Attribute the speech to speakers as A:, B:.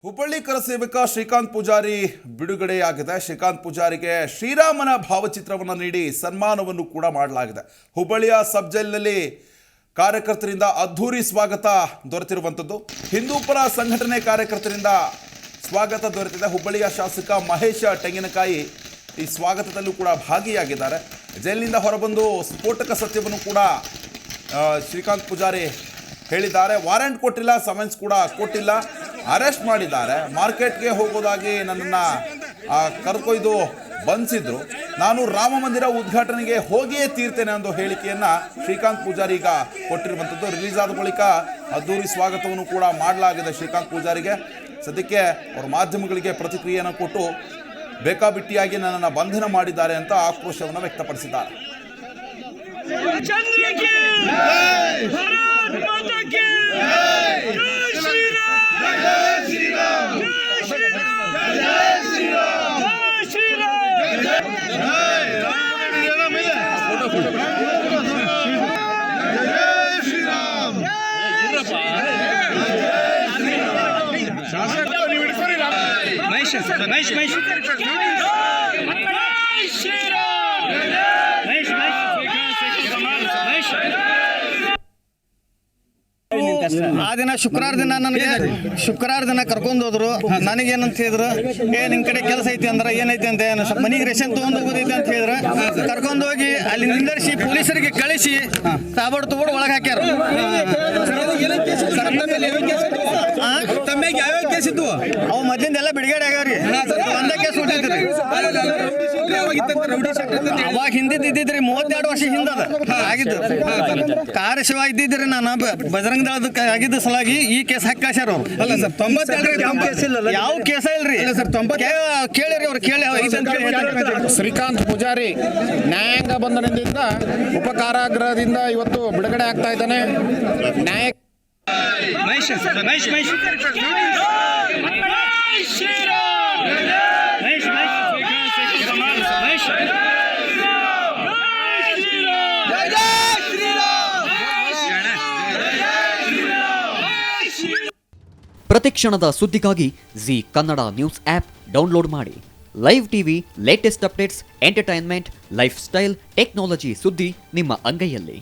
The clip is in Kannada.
A: ಹುಬ್ಬಳ್ಳಿ ಕರಸೇವಕ ಶ್ರೀಕಾಂತ್ ಪೂಜಾರಿ ಬಿಡುಗಡೆಯಾಗಿದೆ. ಶ್ರೀಕಾಂತ್ ಪೂಜಾರಿಗೆ ಶ್ರೀರಾಮನ ಭಾವಚಿತ್ರವನ್ನು ನೀಡಿ ಸನ್ಮಾನವನ್ನು ಕೂಡ ಮಾಡಲಾಗಿದೆ. ಹುಬ್ಬಳ್ಳಿಯ ಸಬ್ ಜೈಲಿನಲ್ಲಿ ಕಾರ್ಯಕರ್ತರಿಂದ ಅದ್ಧೂರಿ ಸ್ವಾಗತ ದೊರೆತಿರುವಂಥದ್ದು. ಹಿಂದೂ ಪರ ಸಂಘಟನೆ ಕಾರ್ಯಕರ್ತರಿಂದ ಸ್ವಾಗತ ದೊರೆತಿದೆ. ಹುಬ್ಬಳ್ಳಿಯ ಶಾಸಕ ಮಹೇಶ ತೆಂಗಿನಕಾಯಿ ಈ ಸ್ವಾಗತದಲ್ಲೂ ಕೂಡ ಭಾಗಿಯಾಗಿದ್ದಾರೆ. ಜೈಲಿನಿಂದ ಹೊರಬಂದು ಸ್ಫೋಟಕ ಸತ್ಯವನ್ನು ಕೂಡ ಶ್ರೀಕಾಂತ್ ಪೂಜಾರಿ ಹೇಳಿದ್ದಾರೆ. ವಾರೆಂಟ್ ಕೊಟ್ಟಿಲ್ಲ, ಸಮನ್ಸ್ ಕೂಡ ಕೊಟ್ಟಿಲ್ಲ, ಅರೆಸ್ಟ್ ಮಾಡಿದ್ದಾರೆ. ಮಾರ್ಕೆಟ್ಗೆ ಹೋಗೋದಾಗಿ ನನ್ನನ್ನು ಕರೆದೊಯ್ದು ಬಂಧಿಸಿದ್ರು. ನಾನು ರಾಮ ಮಂದಿರ ಉದ್ಘಾಟನೆಗೆ ಹೋಗಿಯೇ ತೀರ್ತೇನೆ ಅನ್ನೋ ಹೇಳಿಕೆಯನ್ನು ಶ್ರೀಕಾಂತ್ ಪೂಜಾರಿ ಈಗ ಕೊಟ್ಟಿರುವಂಥದ್ದು. ರಿಲೀಸ್ ಆದ ಬಳಿಕ ಅದ್ದೂರಿ ಸ್ವಾಗತವನ್ನು ಕೂಡ ಮಾಡಲಾಗಿದೆ ಶ್ರೀಕಾಂತ್ ಪೂಜಾರಿಗೆ. ಸದ್ಯಕ್ಕೆ ಅವರು ಮಾಧ್ಯಮಗಳಿಗೆ ಪ್ರತಿಕ್ರಿಯೆಯನ್ನು ಕೊಟ್ಟು ಬೇಕಾಬಿಟ್ಟಿಯಾಗಿ ನನ್ನನ್ನು ಬಂಧನ ಮಾಡಿದ್ದಾರೆ ಅಂತ ಆಕ್ರೋಶವನ್ನು ವ್ಯಕ್ತಪಡಿಸಿದ್ದಾರೆ.
B: ಆ ದಿನ ಶುಕ್ರವಾರ ದಿನ ಕರ್ಕೊಂಡು ಹೋದ್ರು. ನನಗೇನಂತ ಹೇಳಿದ್ರು, ನಿಮ್ ಕಡೆ ಕೆಲಸ ಐತಿ ಅಂದ್ರೆ ಏನೈತಿ ಅಂತ ಮನಿಗೆ ರೇಷನ್ ತಗೊಂಡ್ ಹೋಗೋದೈತಿ ಅಂತ ಹೇಳಿದ್ರು. ಕರ್ಕೊಂಡು ಹೋಗಿ ಅಲ್ಲಿ ನಿಂದರ್ಸಿ ಪೊಲೀಸರಿಗೆ ಕಳಿಸಿ ತಾಬಡ್ ತಗೊಂಡು ಒಳಗೆ ಹಾಕ್ಯಾರ. ಅವು ಮೊದ್ಲಿಂದ ಎಲ್ಲ ಬಿಡುಗಡೆ ಆಗ್ಯಾವ್ರಿ. ಒಂದೇ ಕೇಸ್ ಹುಟ್ಟಿದ್ರಿ. ಅವಾಗ ಹಿಂದಿದ್ದಿದ್ರಿ 32 ವರ್ಷ ಹಿಂದದ ಆಗಿದ್ದು. ಕಾರ್ಯಶಿವ ಇದ್ದಿದ್ರಿ. ನಾನು ಬಜರಂಗ ದಳದ ಆಗಿದ್ದ ಸಲಾಗಿ ಈ ಕೇಸ್ ಹಾಕಾಶ್ಯಾರ ಅವ್ರು. ಅಲ್ಲ ಸರ್, 97 ಯಾವ ಕೇಸ ಇಲ್ರಿ ಸರ್. ಕೇಳಿರಿ ಅವ್ರು ಕೇಳಿ.
C: ಶ್ರೀಕಾಂತ್ ಪೂಜಾರಿ ನ್ಯಾಯಾಂಗ ಬಂಧನದಿಂದ ಉಪಕಾರಾಗೃಹದಿಂದ ಇವತ್ತು ಬಿಡುಗಡೆ ಆಗ್ತಾ ಇದ್ದಾನೆ. ನ್ಯಾಯ
D: ಪ್ರತಿಕ್ಷಣದ ಸುದ್ದಿಗಾಗಿ Zee Kannada news app download ಮಾಡಿ. Live TV, latest updates, entertainment, lifestyle, technology ಸುದ್ದಿ ನಿಮ್ಮ ಅಂಗೈಯಲ್ಲಿ.